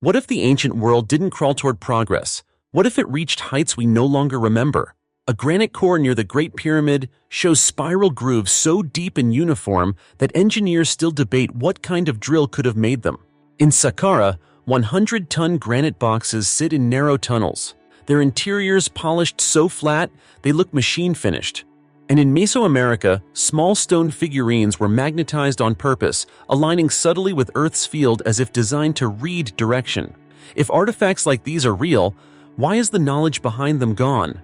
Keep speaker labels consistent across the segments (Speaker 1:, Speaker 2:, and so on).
Speaker 1: What if the ancient world didn't crawl toward progress? What if it reached heights we no longer remember? A granite core near the Great Pyramid shows spiral grooves so deep and uniform that engineers still debate what kind of drill could have made them. In Saqqara, 100-ton granite boxes sit in narrow tunnels, their interiors polished so flat they look machine-finished. And in Mesoamerica, small stone figurines were magnetized on purpose, aligning subtly with Earth's field as if designed to read direction. If artifacts like these are real, why is the knowledge behind them gone?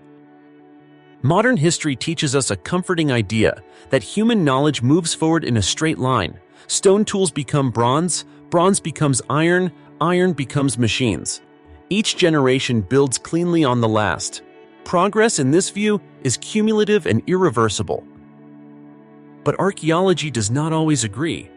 Speaker 1: Modern history teaches us a comforting idea that human knowledge moves forward in a straight line. Stone tools become bronze, bronze becomes iron, iron becomes machines. Each generation builds cleanly on the last. Progress in this view is cumulative and irreversible. But archaeology does not always agree.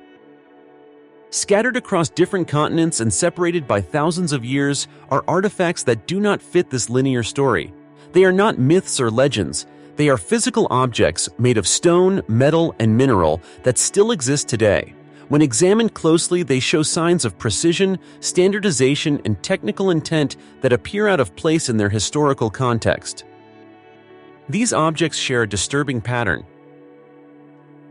Speaker 1: Scattered across different continents and separated by thousands of years are artifacts that do not fit this linear story. They are not myths or legends. They are physical objects made of stone, metal, and mineral that still exist today. When examined closely, they show signs of precision, standardization, and technical intent that appear out of place in their historical context. These objects share a disturbing pattern.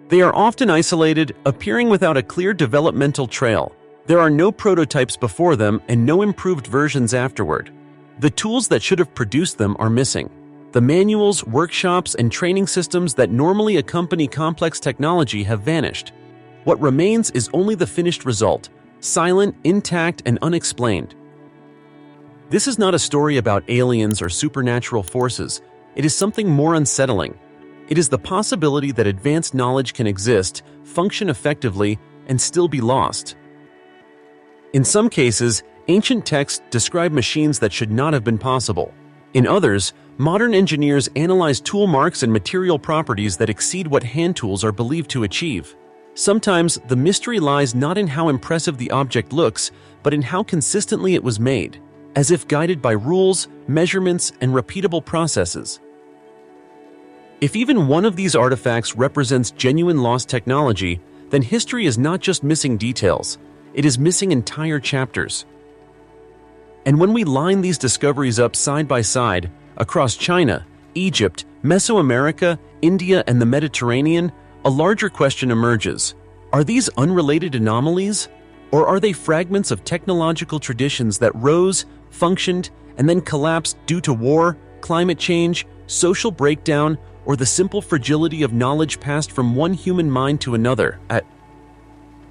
Speaker 1: They are often isolated, appearing without a clear developmental trail. There are no prototypes before them and no improved versions afterward. The tools that should have produced them are missing. The manuals, workshops, and training systems that normally accompany complex technology have vanished. What remains is only the finished result, silent, intact, and unexplained. This is not a story about aliens or supernatural forces. It is something more unsettling. It is the possibility that advanced knowledge can exist, function effectively, and still be lost. In some cases, ancient texts describe machines that should not have been possible. In others, modern engineers analyze tool marks and material properties that exceed what hand tools are believed to achieve. Sometimes, the mystery lies not in how impressive the object looks, but in how consistently it was made, as if guided by rules, measurements, and repeatable processes. If even one of these artifacts represents genuine lost technology, then history is not just missing details, it is missing entire chapters. And when we line these discoveries up side by side, across China, Egypt, Mesoamerica, India, and the Mediterranean, a larger question emerges. Are these unrelated anomalies? Or are they fragments of technological traditions that rose, functioned, and then collapsed due to war, climate change, social breakdown, or the simple fragility of knowledge passed from one human mind to another?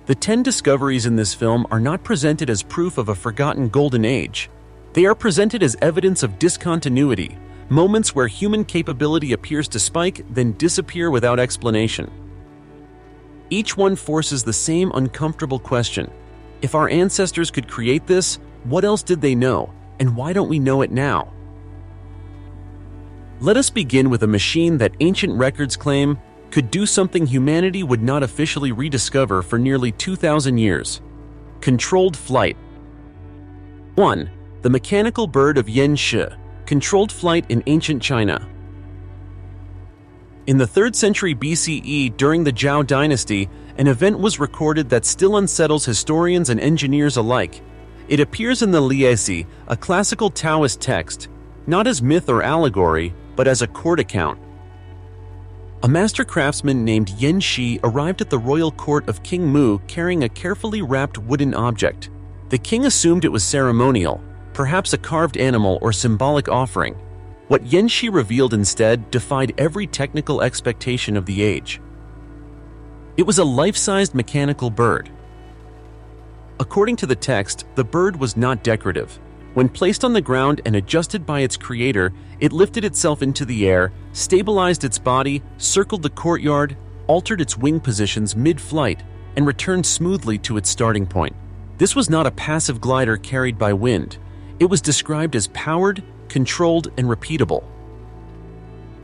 Speaker 1: The 10 discoveries in this film are not presented as proof of a forgotten golden age. They are presented as evidence of discontinuity, moments where human capability appears to spike, then disappear without explanation. Each one forces the same uncomfortable question. If our ancestors could create this, what else did they know, and why don't we know it now? Let us begin with a machine that ancient records claim could do something humanity would not officially rediscover for nearly 2,000 years. Controlled flight. 1. The mechanical bird of Yen Shi. Controlled flight in ancient China. In the 3rd century BCE, during the Zhou dynasty, an event was recorded that still unsettles historians and engineers alike. It appears in the Liesi, a classical Taoist text, not as myth or allegory, but as a court account. A master craftsman named Yen Shi arrived at the royal court of King Mu carrying a carefully wrapped wooden object. The king assumed it was ceremonial, perhaps a carved animal or symbolic offering. What Yen Shi revealed instead defied every technical expectation of the age. It was a life-sized mechanical bird. According to the text, the bird was not decorative. When placed on the ground and adjusted by its creator, it lifted itself into the air, stabilized its body, circled the courtyard, altered its wing positions mid-flight, and returned smoothly to its starting point. This was not a passive glider carried by wind. It was described as powered, controlled, and repeatable.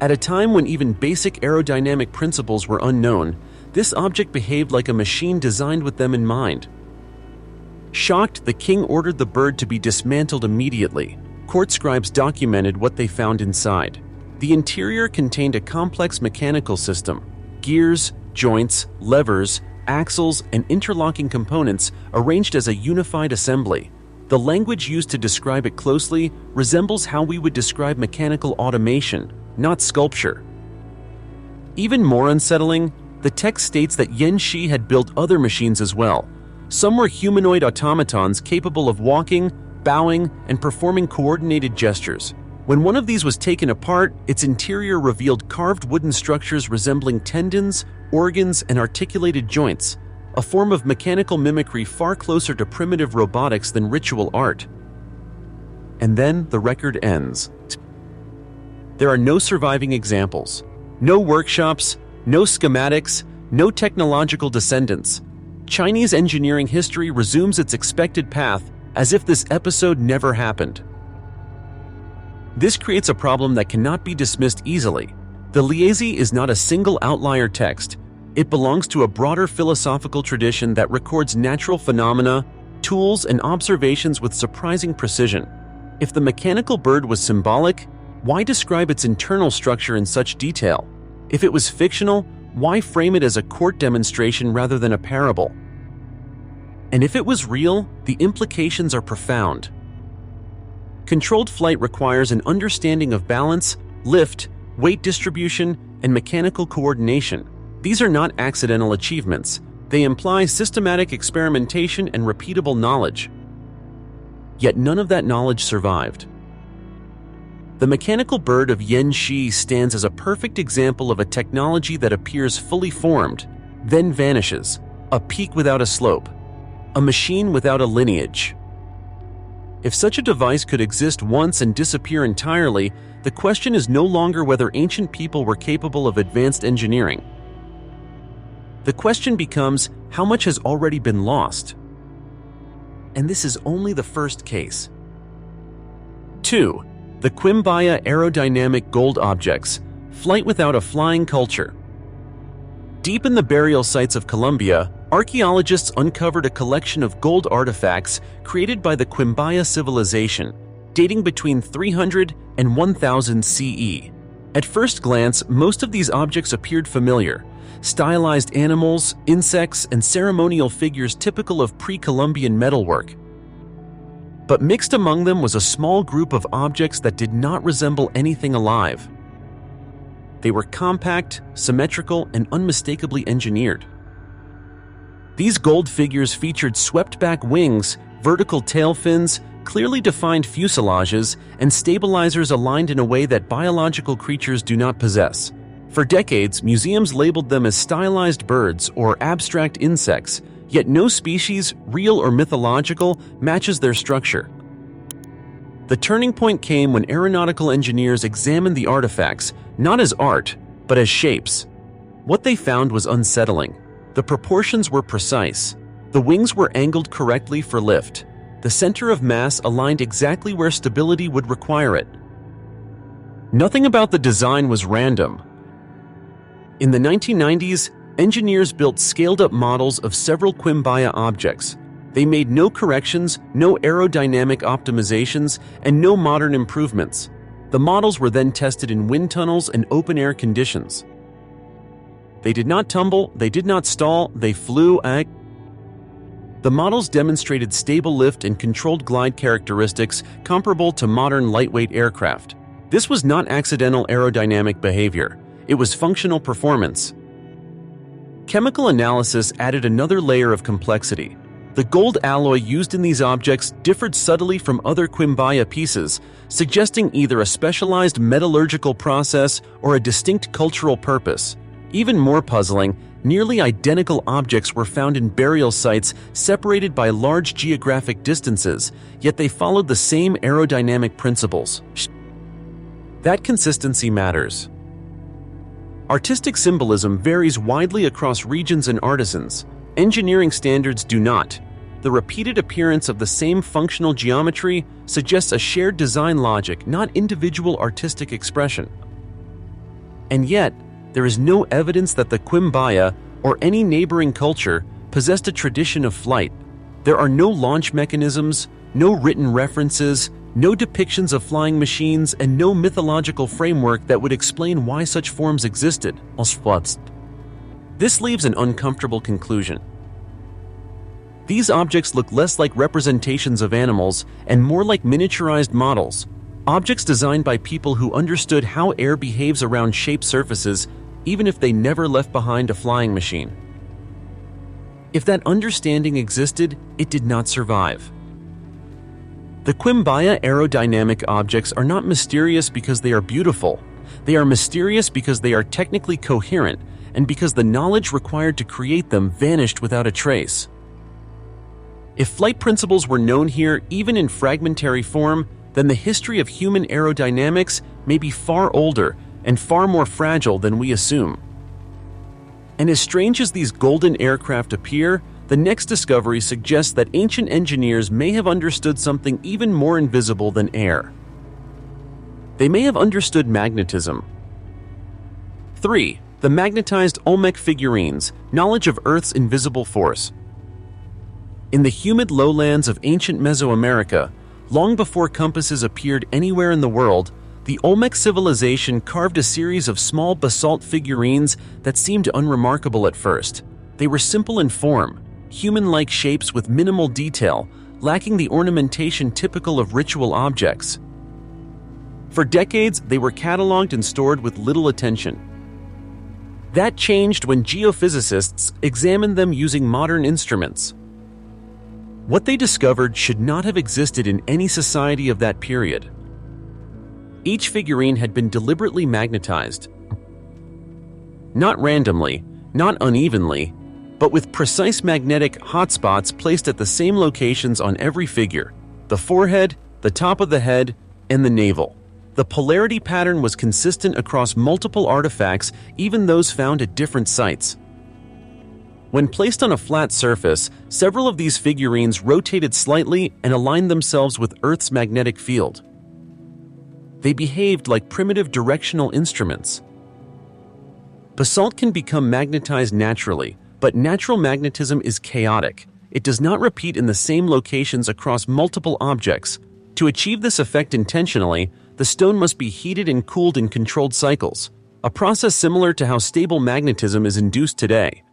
Speaker 1: At a time when even basic aerodynamic principles were unknown, this object behaved like a machine designed with them in mind. Shocked, the king ordered the bird to be dismantled immediately. Court scribes documented what they found inside. The interior contained a complex mechanical system: gears, joints, levers, axles, and interlocking components arranged as a unified assembly. The language used to describe it closely resembles how we would describe mechanical automation, not sculpture. Even more unsettling, the text states that Yan Shi had built other machines as well. Some were humanoid automatons capable of walking, bowing, and performing coordinated gestures. When one of these was taken apart, its interior revealed carved wooden structures resembling tendons, organs, and articulated joints, a form of mechanical mimicry far closer to primitive robotics than ritual art. And then the record ends. There are no surviving examples, no workshops, no schematics, no technological descendants. Chinese engineering history resumes its expected path as if this episode never happened. This creates a problem that cannot be dismissed easily. The Liezi is not a single outlier text. It belongs to a broader philosophical tradition that records natural phenomena, tools, and observations with surprising precision. If the mechanical bird was symbolic, why describe its internal structure in such detail? If it was fictional, why frame it as a court demonstration rather than a parable? And if it was real, the implications are profound. Controlled flight requires an understanding of balance, lift, weight distribution, and mechanical coordination. These are not accidental achievements. They imply systematic experimentation and repeatable knowledge. Yet none of that knowledge survived. The mechanical bird of Yan Shi stands as a perfect example of a technology that appears fully formed, then vanishes, a peak without a slope, a machine without a lineage. If such a device could exist once and disappear entirely, the question is no longer whether ancient people were capable of advanced engineering. The question becomes, how much has already been lost? And this is only the first case. 2. The Quimbaya aerodynamic gold objects, flight without a flying culture. Deep in the burial sites of Colombia, archaeologists uncovered a collection of gold artifacts created by the Quimbaya civilization, dating between 300 and 1000 CE. At first glance, most of these objects appeared familiar: stylized animals, insects, and ceremonial figures typical of pre-Columbian metalwork. But mixed among them was a small group of objects that did not resemble anything alive. They were compact, symmetrical, and unmistakably engineered. These gold figures featured swept-back wings, vertical tail fins, clearly defined fuselages, and stabilizers aligned in a way that biological creatures do not possess. For decades, museums labeled them as stylized birds or abstract insects, yet no species, real or mythological, matches their structure. The turning point came when aeronautical engineers examined the artifacts, not as art, but as shapes. What they found was unsettling. The proportions were precise. The wings were angled correctly for lift. The center of mass aligned exactly where stability would require it. Nothing about the design was random. In the 1990s, engineers built scaled-up models of several Quimbaya objects. They made no corrections, no aerodynamic optimizations, and no modern improvements. The models were then tested in wind tunnels and open-air conditions. They did not tumble, they did not stall, they flew. The models demonstrated stable lift and controlled glide characteristics comparable to modern lightweight aircraft. This was not accidental aerodynamic behavior. It was functional performance. Chemical analysis added another layer of complexity. The gold alloy used in these objects differed subtly from other Quimbaya pieces, suggesting either a specialized metallurgical process or a distinct cultural purpose. Even more puzzling, nearly identical objects were found in burial sites separated by large geographic distances, yet they followed the same aerodynamic principles. That consistency matters. Artistic symbolism varies widely across regions and artisans. Engineering standards do not. The repeated appearance of the same functional geometry suggests a shared design logic, not individual artistic expression. And yet, there is no evidence that the Quimbaya or any neighboring culture possessed a tradition of flight. There are no launch mechanisms, no written references, no depictions of flying machines, and no mythological framework that would explain why such forms existed. This leaves an uncomfortable conclusion. These objects look less like representations of animals and more like miniaturized models, objects designed by people who understood how air behaves around shaped surfaces, even if they never left behind a flying machine. If that understanding existed, it did not survive. The Quimbaya aerodynamic objects are not mysterious because they are beautiful. They are mysterious because they are technically coherent and because the knowledge required to create them vanished without a trace. If flight principles were known here even in fragmentary form, then the history of human aerodynamics may be far older and far more fragile than we assume. And as strange as these golden aircraft appear, the next discovery suggests that ancient engineers may have understood something even more invisible than air. They may have understood magnetism. 3. The magnetized Olmec figurines, knowledge of Earth's invisible force. In the humid lowlands of ancient Mesoamerica, long before compasses appeared anywhere in the world, the Olmec civilization carved a series of small basalt figurines that seemed unremarkable at first. They were simple in form, human-like shapes with minimal detail, lacking the ornamentation typical of ritual objects. For decades, they were cataloged and stored with little attention. That changed when geophysicists examined them using modern instruments. What they discovered should not have existed in any society of that period. Each figurine had been deliberately magnetized. Not randomly, not unevenly, but with precise magnetic hotspots placed at the same locations on every figure: the forehead, the top of the head, and the navel. The polarity pattern was consistent across multiple artifacts, even those found at different sites. When placed on a flat surface, several of these figurines rotated slightly and aligned themselves with Earth's magnetic field. They behaved like primitive directional instruments. Basalt can become magnetized naturally, but natural magnetism is chaotic. It does not repeat in the same locations across multiple objects. To achieve this effect intentionally, the stone must be heated and cooled in controlled cycles, a process similar to how stable magnetism is induced today.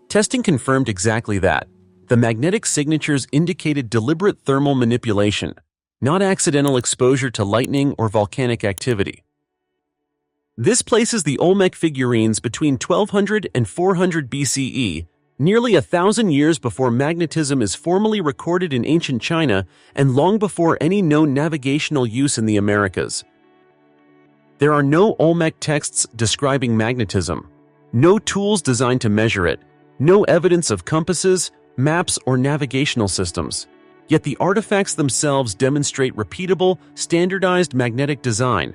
Speaker 1: Testing confirmed exactly that. The magnetic signatures indicated deliberate thermal manipulation, not accidental exposure to lightning or volcanic activity. This places the Olmec figurines between 1200 and 400 BCE, nearly 1,000 years before magnetism is formally recorded in ancient China and long before any known navigational use in the Americas. There are no Olmec texts describing magnetism, no tools designed to measure it, no evidence of compasses, maps, or navigational systems. Yet the artifacts themselves demonstrate repeatable, standardized magnetic design.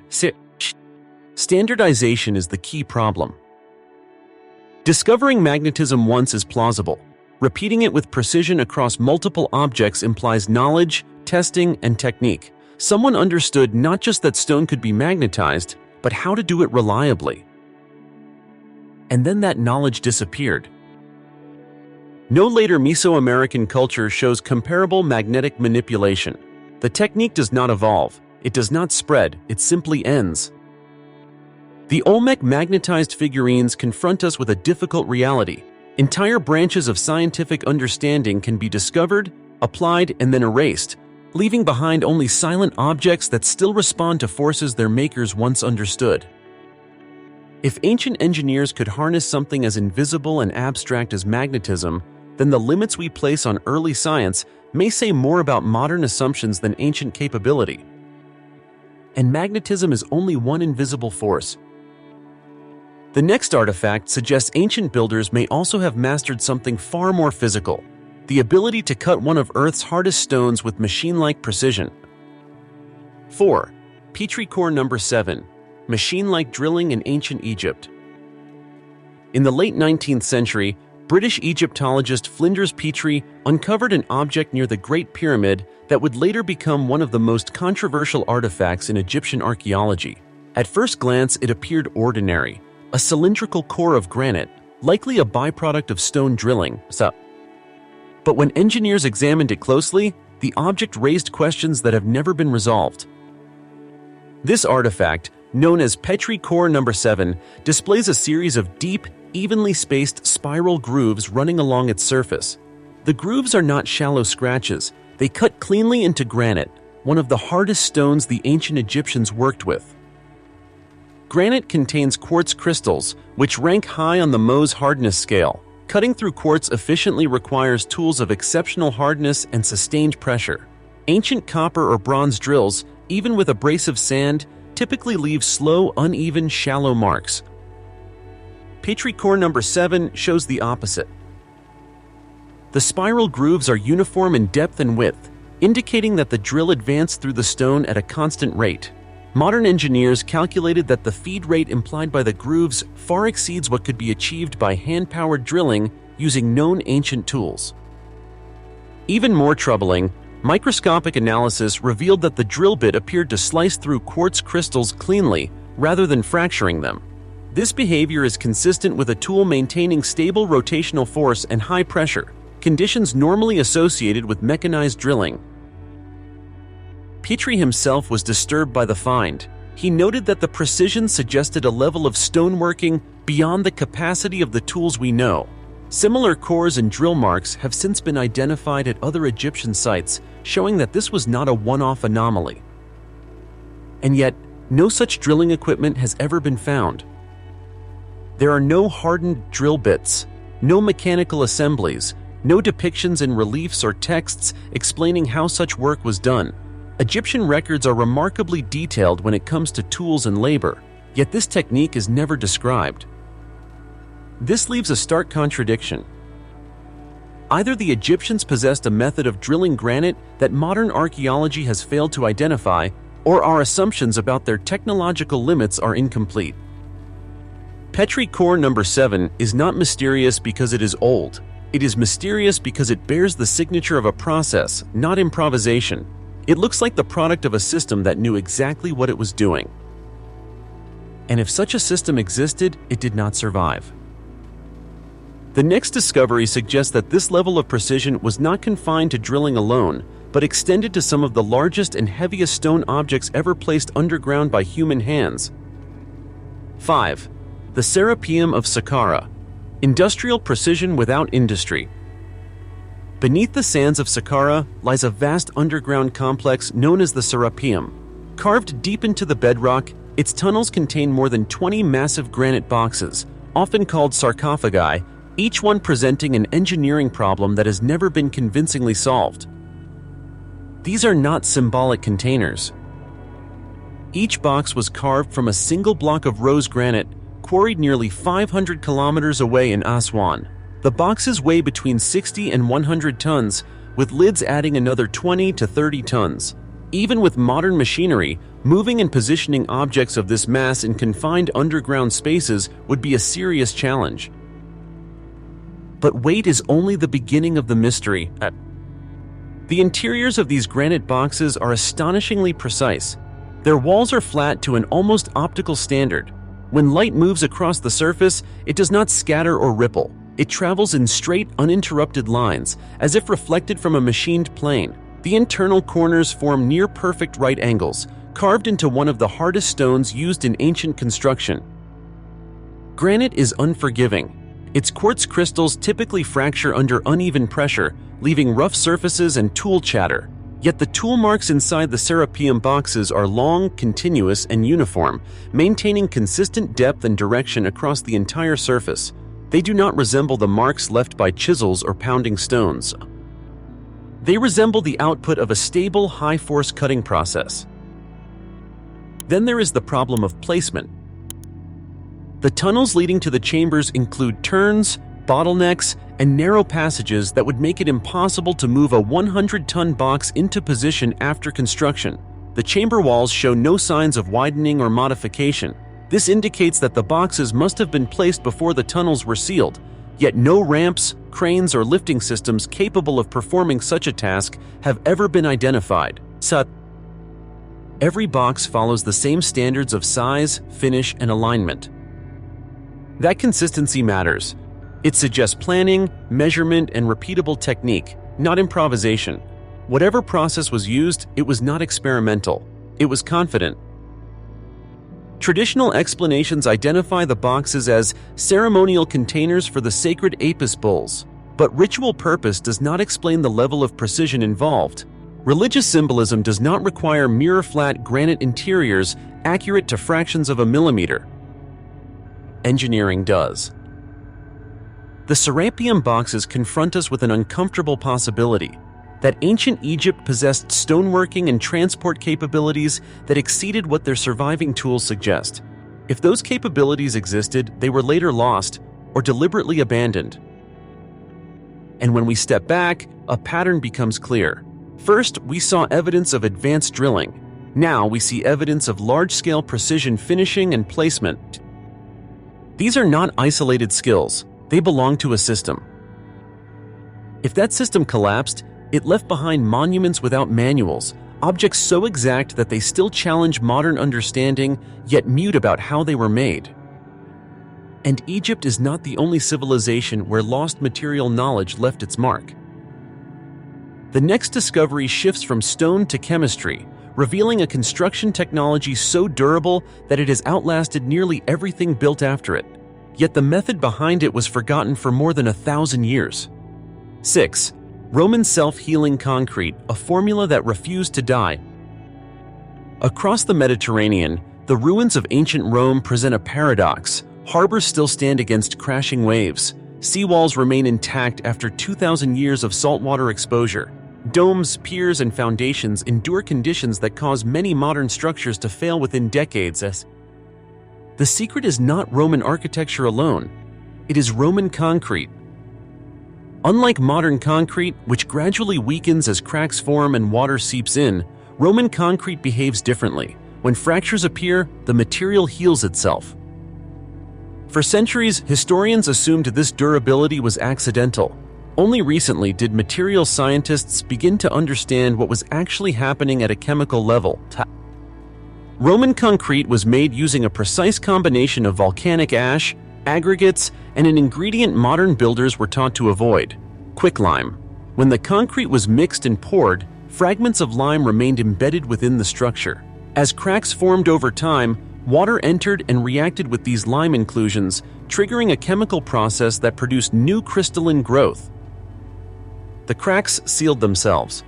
Speaker 1: Standardization is the key problem. Discovering magnetism once is plausible. Repeating it with precision across multiple objects implies knowledge, testing, and technique. Someone understood not just that stone could be magnetized, but how to do it reliably. And then that knowledge disappeared. No later Mesoamerican culture shows comparable magnetic manipulation. The technique does not evolve, it does not spread, it simply ends. The Olmec magnetized figurines confront us with a difficult reality. Entire branches of scientific understanding can be discovered, applied, and then erased, leaving behind only silent objects that still respond to forces their makers once understood. If ancient engineers could harness something as invisible and abstract as magnetism, then the limits we place on early science may say more about modern assumptions than ancient capability. And magnetism is only one invisible force. The next artifact suggests ancient builders may also have mastered something far more physical: the ability to cut one of Earth's hardest stones with machine-like precision. 4. Petrie core number 7. Machine-like drilling in ancient Egypt. In the late 19th century, British Egyptologist Flinders Petrie uncovered an object near the Great Pyramid that would later become one of the most controversial artifacts in Egyptian archaeology. At first glance, it appeared ordinary, a cylindrical core of granite, likely a byproduct of stone drilling. But when engineers examined it closely, the object raised questions that have never been resolved. This artifact, known as Petrie core number 7, displays a series of deep, evenly spaced spiral grooves running along its surface. The grooves are not shallow scratches. They cut cleanly into granite, one of the hardest stones the ancient Egyptians worked with. Granite contains quartz crystals, which rank high on the Mohs hardness scale. Cutting through quartz efficiently requires tools of exceptional hardness and sustained pressure. Ancient copper or bronze drills, even with abrasive sand, typically leave slow, uneven, shallow marks. Petrichor number 7 shows the opposite. The spiral grooves are uniform in depth and width, indicating that the drill advanced through the stone at a constant rate. Modern engineers calculated that the feed rate implied by the grooves far exceeds what could be achieved by hand-powered drilling using known ancient tools. Even more troubling, microscopic analysis revealed that the drill bit appeared to slice through quartz crystals cleanly rather than fracturing them. This behavior is consistent with a tool maintaining stable rotational force and high pressure, conditions normally associated with mechanized drilling. Petrie himself was disturbed by the find. He noted that the precision suggested a level of stoneworking beyond the capacity of the tools we know. Similar cores and drill marks have since been identified at other Egyptian sites, showing that this was not a one-off anomaly. And yet, no such drilling equipment has ever been found. There are no hardened drill bits, no mechanical assemblies, no depictions in reliefs or texts explaining how such work was done. Egyptian records are remarkably detailed when it comes to tools and labor, yet this technique is never described. This leaves a stark contradiction. Either the Egyptians possessed a method of drilling granite that modern archaeology has failed to identify, or our assumptions about their technological limits are incomplete. Petrichor number 7 is not mysterious because it is old. It is mysterious because it bears the signature of a process, not improvisation. It looks like the product of a system that knew exactly what it was doing. And if such a system existed, it did not survive. The next discovery suggests that this level of precision was not confined to drilling alone, but extended to some of the largest and heaviest stone objects ever placed underground by human hands. 5. The Serapeum of Saqqara. Industrial precision without industry. Beneath the sands of Saqqara lies a vast underground complex known as the Serapeum. Carved deep into the bedrock, its tunnels contain more than 20 massive granite boxes, often called sarcophagi, each one presenting an engineering problem that has never been convincingly solved. These are not symbolic containers. Each box was carved from a single block of rose granite, quarried nearly 500 kilometers away in Aswan. The boxes weigh between 60 and 100 tons, with lids adding another 20 to 30 tons. Even with modern machinery, moving and positioning objects of this mass in confined underground spaces would be a serious challenge. But weight is only the beginning of the mystery. The interiors of these granite boxes are astonishingly precise. Their walls are flat to an almost optical standard. When light moves across the surface, it does not scatter or ripple. It travels in straight, uninterrupted lines, as if reflected from a machined plane. The internal corners form near-perfect right angles, carved into one of the hardest stones used in ancient construction. Granite is unforgiving. Its quartz crystals typically fracture under uneven pressure, leaving rough surfaces and tool chatter. Yet the tool marks inside the Serapeum boxes are long, continuous, and uniform, maintaining consistent depth and direction across the entire surface. They do not resemble the marks left by chisels or pounding stones. They resemble the output of a stable, high-force cutting process. Then there is the problem of placement. The tunnels leading to the chambers include turns, bottlenecks, and narrow passages that would make it impossible to move a 100-ton box into position after construction. The chamber walls show no signs of widening or modification. This indicates that the boxes must have been placed before the tunnels were sealed, yet no ramps, cranes, or lifting systems capable of performing such a task have ever been identified. Every box follows the same standards of size, finish, and alignment. That consistency matters. It suggests planning, measurement, and repeatable technique, not improvisation. Whatever process was used, it was not experimental. It was confident. Traditional explanations identify the boxes as ceremonial containers for the sacred Apis bulls. But ritual purpose does not explain the level of precision involved. Religious symbolism does not require mirror-flat granite interiors accurate to fractions of a millimeter. Engineering does. The Serapeum boxes confront us with an uncomfortable possibility: that ancient Egypt possessed stoneworking and transport capabilities that exceeded what their surviving tools suggest. If those capabilities existed, they were later lost or deliberately abandoned. And when we step back, a pattern becomes clear. First, we saw evidence of advanced drilling. Now we see evidence of large-scale precision finishing and placement. These are not isolated skills. They belong to a system. If that system collapsed, it left behind monuments without manuals, objects so exact that they still challenge modern understanding, yet mute about how they were made. And Egypt is not the only civilization where lost material knowledge left its mark. The next discovery shifts from stone to chemistry, revealing a construction technology so durable that it has outlasted nearly everything built after it. Yet the method behind it was forgotten for more than 1,000 years. 6. Roman self-healing concrete, a formula that refused to die. Across the Mediterranean, the ruins of ancient Rome present a paradox. Harbors still stand against crashing waves. Seawalls remain intact after 2,000 years of saltwater exposure. Domes, piers, and foundations endure conditions that cause many modern structures to fail within decades. The secret is not Roman architecture alone. It is Roman concrete. Unlike modern concrete, which gradually weakens as cracks form and water seeps in, Roman concrete behaves differently. When fractures appear, the material heals itself. For centuries, historians assumed this durability was accidental. Only recently did material scientists begin to understand what was actually happening at a chemical level. Roman concrete was made using a precise combination of volcanic ash, aggregates, and an ingredient modern builders were taught to avoid: quicklime. When the concrete was mixed and poured, fragments of lime remained embedded within the structure. As cracks formed over time, water entered and reacted with these lime inclusions, triggering a chemical process that produced new crystalline growth. The cracks sealed themselves.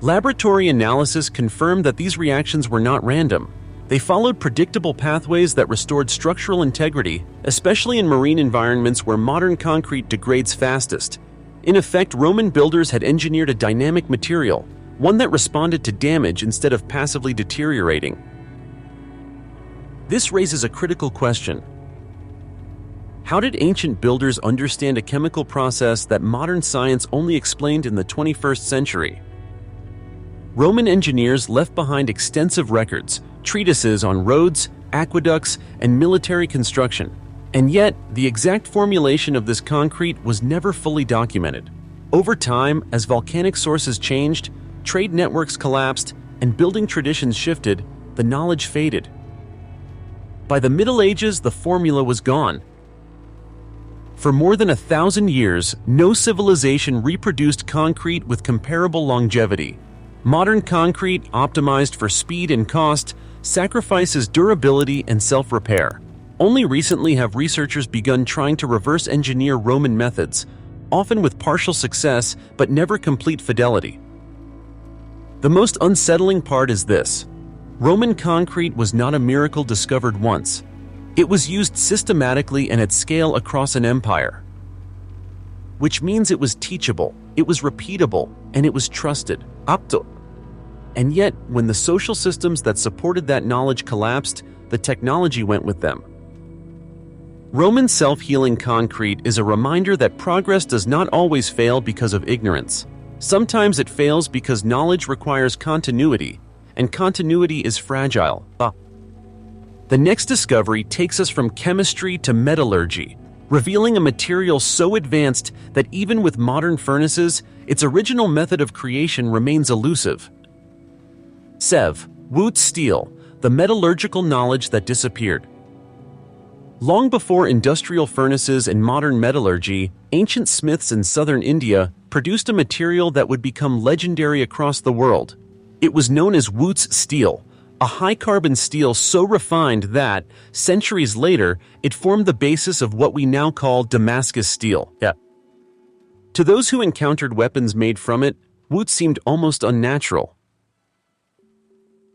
Speaker 1: Laboratory analysis confirmed that these reactions were not random. They followed predictable pathways that restored structural integrity, especially in marine environments where modern concrete degrades fastest. In effect, Roman builders had engineered a dynamic material, one that responded to damage instead of passively deteriorating. This raises a critical question. How did ancient builders understand a chemical process that modern science only explained in the 21st century? Roman engineers left behind extensive records, treatises on roads, aqueducts, and military construction. And yet, the exact formulation of this concrete was never fully documented. Over time, as volcanic sources changed, trade networks collapsed, and building traditions shifted, the knowledge faded. By the Middle Ages, the formula was gone. For more than 1,000 years, no civilization reproduced concrete with comparable longevity. Modern concrete, optimized for speed and cost, sacrifices durability and self-repair. Only recently have researchers begun trying to reverse engineer Roman methods, often with partial success but never complete fidelity. The most unsettling part is this: Roman concrete was not a miracle discovered once. It was used systematically and at scale across an empire. Which means it was teachable, it was repeatable, and it was trusted. And yet, when the social systems that supported that knowledge collapsed, the technology went with them. Roman self-healing concrete is a reminder that progress does not always fail because of ignorance. Sometimes it fails because knowledge requires continuity, and continuity is fragile. The next discovery takes us from chemistry to metallurgy, revealing a material so advanced that even with modern furnaces, its original method of creation remains elusive. Wootz steel, the metallurgical knowledge that disappeared. Long before industrial furnaces and modern metallurgy, ancient smiths in southern India produced a material that would become legendary across the world. It was known as Wootz steel, a high-carbon steel so refined that, centuries later, it formed the basis of what we now call Damascus steel. To those who encountered weapons made from it, wood seemed almost unnatural.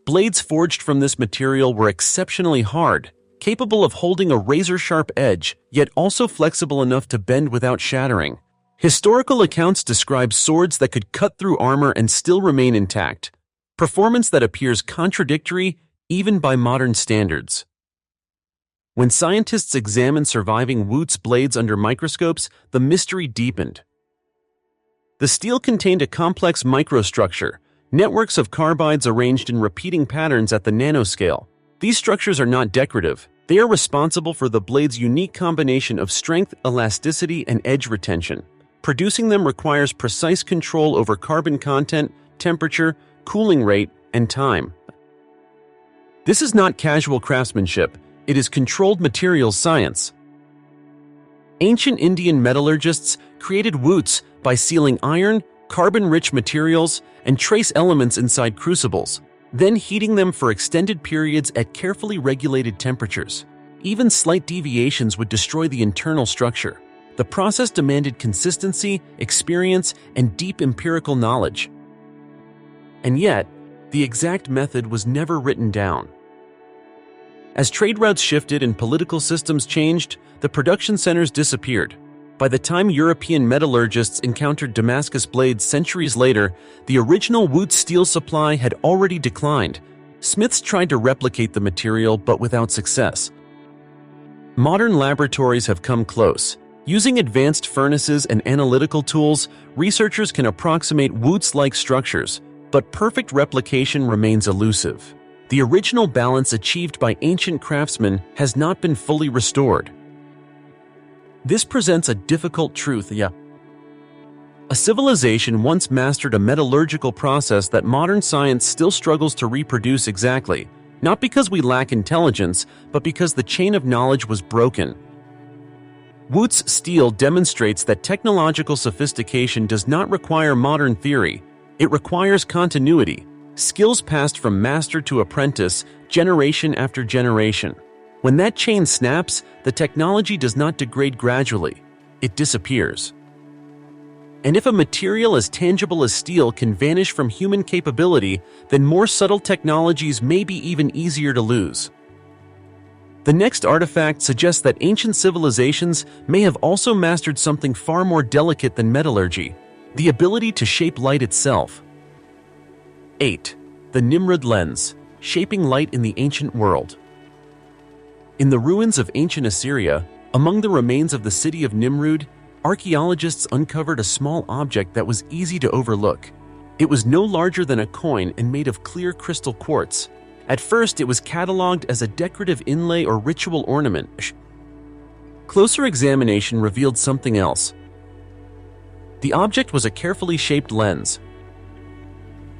Speaker 1: Blades forged from this material were exceptionally hard, capable of holding a razor-sharp edge, yet also flexible enough to bend without shattering. Historical accounts describe swords that could cut through armor and still remain intact, performance that appears contradictory even by modern standards. When scientists examined surviving Woot's blades under microscopes, the mystery deepened. The steel contained a complex microstructure, networks of carbides arranged in repeating patterns at the nanoscale. These structures are not decorative. They are responsible for the blade's unique combination of strength, elasticity, and edge retention. Producing them requires precise control over carbon content, temperature, cooling rate, and time. This is not casual craftsmanship. It is controlled materials science. Ancient Indian metallurgists created woots by sealing iron, carbon-rich materials, and trace elements inside crucibles, then heating them for extended periods at carefully regulated temperatures. Even slight deviations would destroy the internal structure. The process demanded consistency, experience, and deep empirical knowledge. And yet, the exact method was never written down. As trade routes shifted and political systems changed, the production centers disappeared. By the time European metallurgists encountered Damascus blades centuries later, the original Woot steel supply had already declined. Smiths tried to replicate the material, but without success. Modern laboratories have come close. Using advanced furnaces and analytical tools, researchers can approximate Woots-like structures, but perfect replication remains elusive. The original balance achieved by ancient craftsmen has not been fully restored. This presents a difficult truth. A civilization once mastered a metallurgical process that modern science still struggles to reproduce exactly, not because we lack intelligence, but because the chain of knowledge was broken. Woot's steel demonstrates that technological sophistication does not require modern theory. It requires continuity, skills passed from master to apprentice, generation after generation. When that chain snaps, the technology does not degrade gradually, it disappears. And if a material as tangible as steel can vanish from human capability, then more subtle technologies may be even easier to lose. The next artifact suggests that ancient civilizations may have also mastered something far more delicate than metallurgy, the ability to shape light itself. 8. The Nimrud lens, shaping light in the ancient world. In the ruins of ancient Assyria, among the remains of the city of Nimrud, archaeologists uncovered a small object that was easy to overlook. It was no larger than a coin and made of clear crystal quartz. At first, it was catalogued as a decorative inlay or ritual ornament. Closer examination revealed something else. The object was a carefully shaped lens.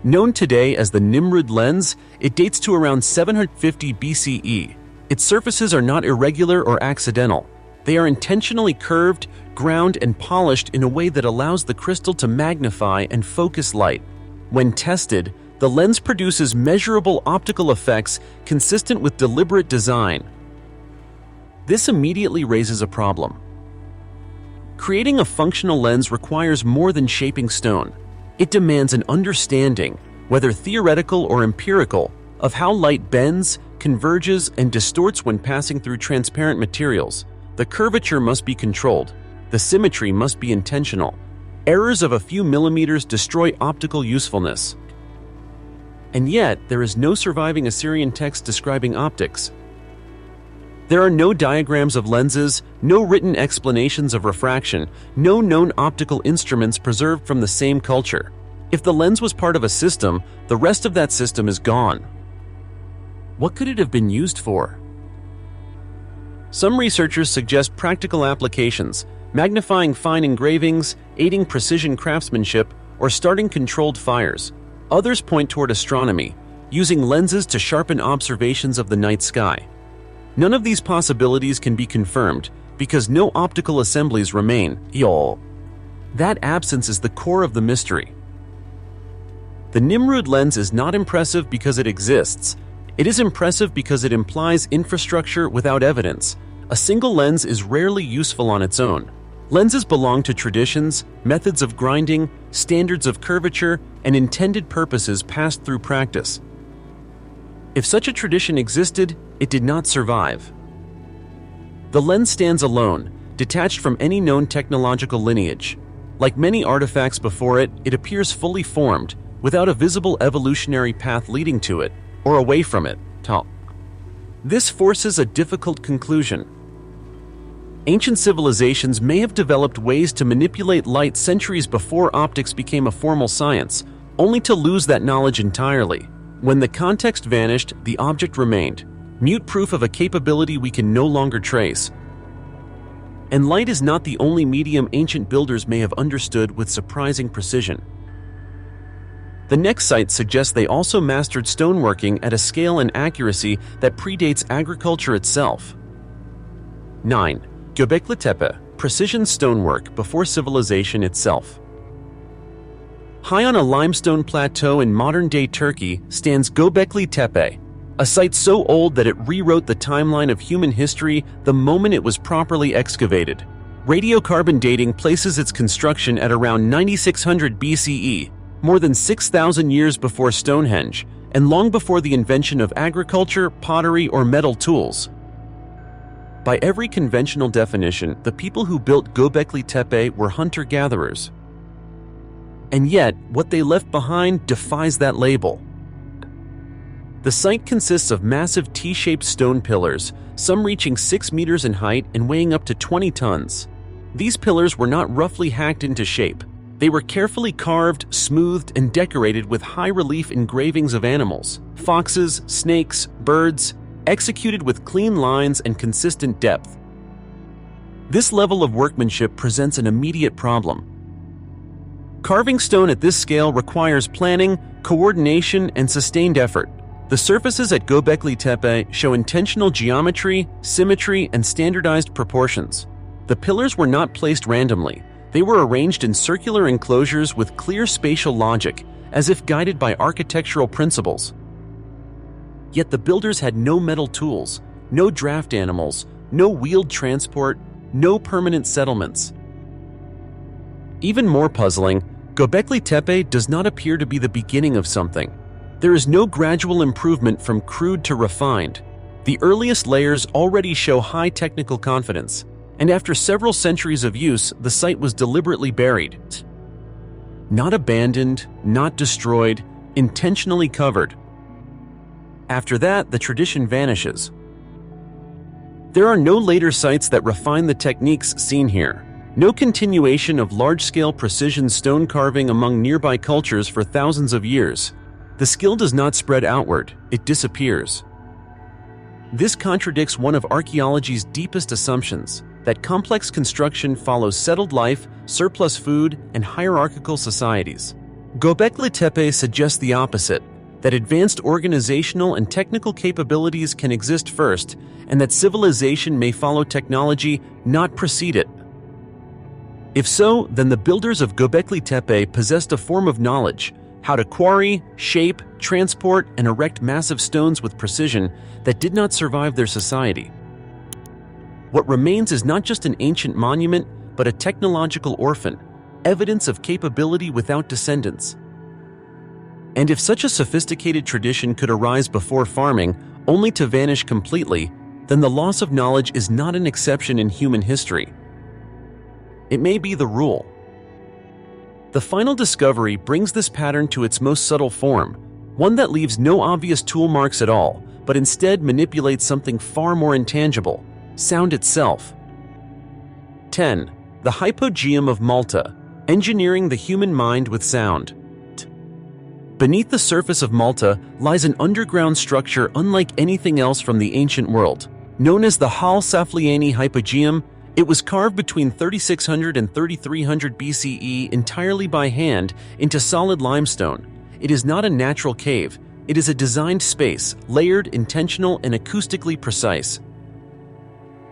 Speaker 1: Known today as the Nimrud lens, it dates to around 750 BCE. Its surfaces are not irregular or accidental. They are intentionally curved, ground, and polished in a way that allows the crystal to magnify and focus light. When tested, the lens produces measurable optical effects consistent with deliberate design. This immediately raises a problem. Creating a functional lens requires more than shaping stone. It demands an understanding, whether theoretical or empirical, of how light bends, converges, and distorts when passing through transparent materials. The curvature must be controlled. The symmetry must be intentional. Errors of a few millimeters destroy optical usefulness. And yet, there is no surviving Assyrian text describing optics. There are no diagrams of lenses, no written explanations of refraction, no known optical instruments preserved from the same culture. If the lens was part of a system, the rest of that system is gone. What could it have been used for? Some researchers suggest practical applications, magnifying fine engravings, aiding precision craftsmanship, or starting controlled fires. Others point toward astronomy, using lenses to sharpen observations of the night sky. None of these possibilities can be confirmed because no optical assemblies remain. That absence is the core of the mystery. The Nimrud lens is not impressive because it exists. It is impressive because it implies infrastructure without evidence. A single lens is rarely useful on its own. Lenses belong to traditions, methods of grinding, standards of curvature, and intended purposes passed through practice. If such a tradition existed, it did not survive. The lens stands alone, detached from any known technological lineage. Like many artifacts before it, it appears fully formed, without a visible evolutionary path leading to it, or away from it. This forces a difficult conclusion. Ancient civilizations may have developed ways to manipulate light centuries before optics became a formal science, only to lose that knowledge entirely. When the context vanished, the object remained, mute proof of a capability we can no longer trace. And light is not the only medium ancient builders may have understood with surprising precision. The next site suggests they also mastered stoneworking at a scale and accuracy that predates agriculture itself. 9. Göbekli Tepe, precision stonework before civilization itself. High on a limestone plateau in modern-day Turkey stands Göbekli Tepe, a site so old that it rewrote the timeline of human history the moment it was properly excavated. Radiocarbon dating places its construction at around 9600 BCE, more than 6,000 years before Stonehenge, and long before the invention of agriculture, pottery, or metal tools. By every conventional definition, the people who built Göbekli Tepe were hunter-gatherers. And yet, what they left behind defies that label. The site consists of massive T-shaped stone pillars, some reaching 6 meters in height and weighing up to 20 tons. These pillars were not roughly hacked into shape. They were carefully carved, smoothed, and decorated with high-relief engravings of animals, foxes, snakes, birds, executed with clean lines and consistent depth. This level of workmanship presents an immediate problem. Carving stone at this scale requires planning, coordination, and sustained effort. The surfaces at Göbekli Tepe show intentional geometry, symmetry, and standardized proportions. The pillars were not placed randomly. They were arranged in circular enclosures with clear spatial logic, as if guided by architectural principles. Yet the builders had no metal tools, no draft animals, no wheeled transport, no permanent settlements. Even more puzzling, Göbekli Tepe does not appear to be the beginning of something. There is no gradual improvement from crude to refined. The earliest layers already show high technical confidence, and after several centuries of use, the site was deliberately buried. Not abandoned, not destroyed, intentionally covered. After that, the tradition vanishes. There are no later sites that refine the techniques seen here. No continuation of large-scale precision stone carving among nearby cultures for thousands of years. The skill does not spread outward, it disappears. This contradicts one of archaeology's deepest assumptions, that complex construction follows settled life, surplus food, and hierarchical societies. Göbekli Tepe suggests the opposite, that advanced organizational and technical capabilities can exist first, and that civilization may follow technology, not precede it. If so, then the builders of Göbekli Tepe possessed a form of knowledge, how to quarry, shape, transport, and erect massive stones with precision that did not survive their society. What remains is not just an ancient monument, but a technological orphan, evidence of capability without descendants. And if such a sophisticated tradition could arise before farming, only to vanish completely, then the loss of knowledge is not an exception in human history. It may be the rule. The final discovery brings this pattern to its most subtle form, one that leaves no obvious tool marks at all, but instead manipulates something far more intangible, sound itself. 10. The Hypogeum of Malta, engineering the human mind with sound. Beneath the surface of Malta lies an underground structure unlike anything else from the ancient world. Known as the Hal Saflieni Hypogeum, it was carved between 3600 and 3300 BCE entirely by hand into solid limestone. It is not a natural cave. It is a designed space, layered, intentional, and acoustically precise.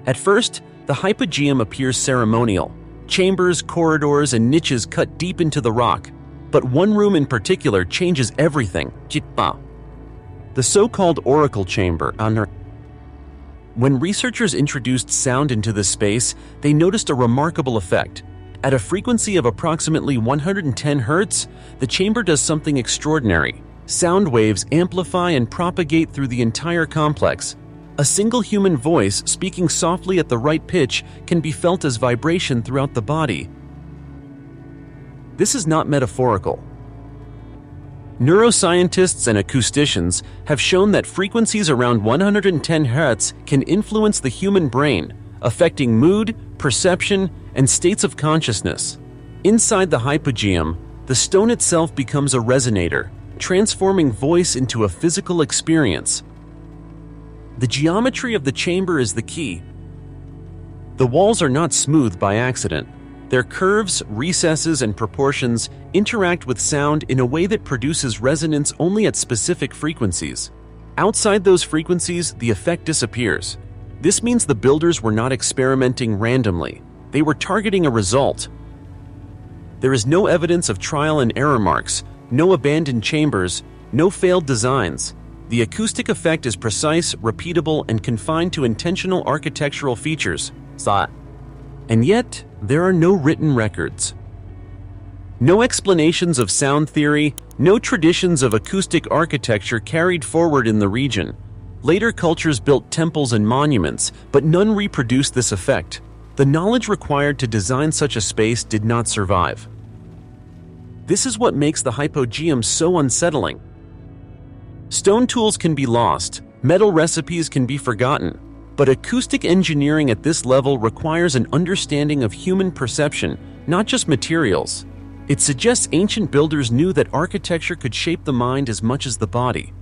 Speaker 1: At first, the hypogeum appears ceremonial. Chambers, corridors, and niches cut deep into the rock. But one room in particular changes everything. The so-called oracle chamber. When researchers introduced sound into this space, they noticed a remarkable effect. At a frequency of approximately 110 Hz, the chamber does something extraordinary. Sound waves amplify and propagate through the entire complex. A single human voice speaking softly at the right pitch can be felt as vibration throughout the body. This is not metaphorical. Neuroscientists and acousticians have shown that frequencies around 110 Hz can influence the human brain, affecting mood, perception, and states of consciousness. Inside the hypogeum, the stone itself becomes a resonator, transforming voice into a physical experience. The geometry of the chamber is the key. The walls are not smooth by accident. Their curves, recesses, and proportions interact with sound in a way that produces resonance only at specific frequencies. Outside those frequencies, the effect disappears. This means the builders were not experimenting randomly. They were targeting a result. There is no evidence of trial and error marks, no abandoned chambers, no failed designs. The acoustic effect is precise, repeatable, and confined to intentional architectural features. And yet, there are no written records. No explanations of sound theory, no traditions of acoustic architecture carried forward in the region. Later cultures built temples and monuments, but none reproduced this effect. The knowledge required to design such a space did not survive. This is what makes the hypogeum so unsettling. Stone tools can be lost, metal recipes can be forgotten, but acoustic engineering at this level requires an understanding of human perception, not just materials. It suggests ancient builders knew that architecture could shape the mind as much as the body.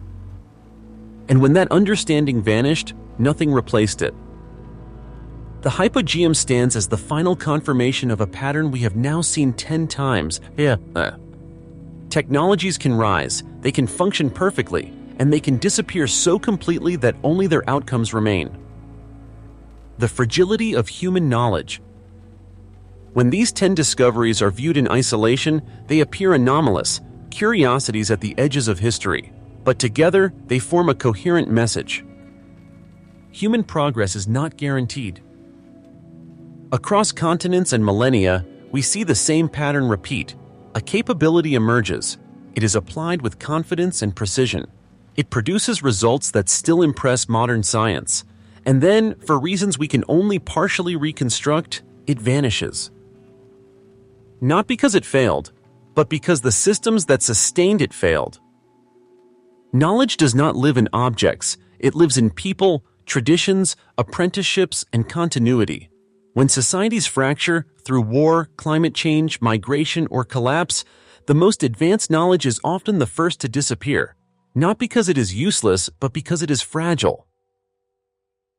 Speaker 1: And when that understanding vanished, nothing replaced it. The hypogeum stands as the final confirmation of a pattern we have now seen 10 times. Technologies can rise, they can function perfectly, and they can disappear so completely that only their outcomes remain. The fragility of human knowledge. When these 10 discoveries are viewed in isolation, they appear anomalous, curiosities at the edges of history. But together, they form a coherent message. Human progress is not guaranteed. Across continents and millennia, we see the same pattern repeat. A capability emerges. It is applied with confidence and precision. It produces results that still impress modern science. And then, for reasons we can only partially reconstruct, it vanishes. Not because it failed, but because the systems that sustained it failed. Knowledge does not live in objects, it lives in people, traditions, apprenticeships, and continuity. When societies fracture through war, climate change, migration, or collapse, the most advanced knowledge is often the first to disappear, not because it is useless, but because it is fragile.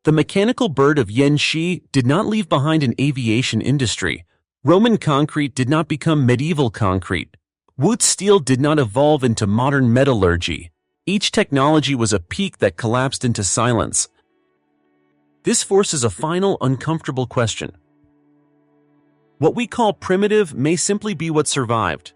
Speaker 1: The mechanical bird of Yanxi did not leave behind an aviation industry. Roman concrete did not become medieval concrete. Wood steel did not evolve into modern metallurgy. Each technology was a peak that collapsed into silence. This forces a final, uncomfortable question. What we call primitive may simply be what survived.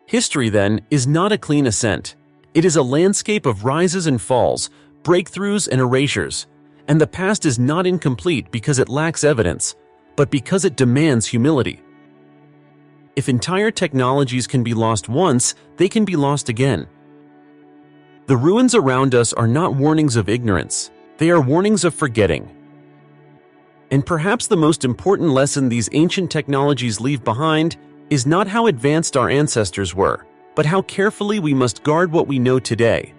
Speaker 1: History, then, is not a clean ascent. It is a landscape of rises and falls, breakthroughs and erasures. And the past is not incomplete because it lacks evidence, but because it demands humility. If entire technologies can be lost once, they can be lost again. The ruins around us are not warnings of ignorance. They are warnings of forgetting. And perhaps the most important lesson these ancient technologies leave behind is not how advanced our ancestors were, but how carefully we must guard what we know today.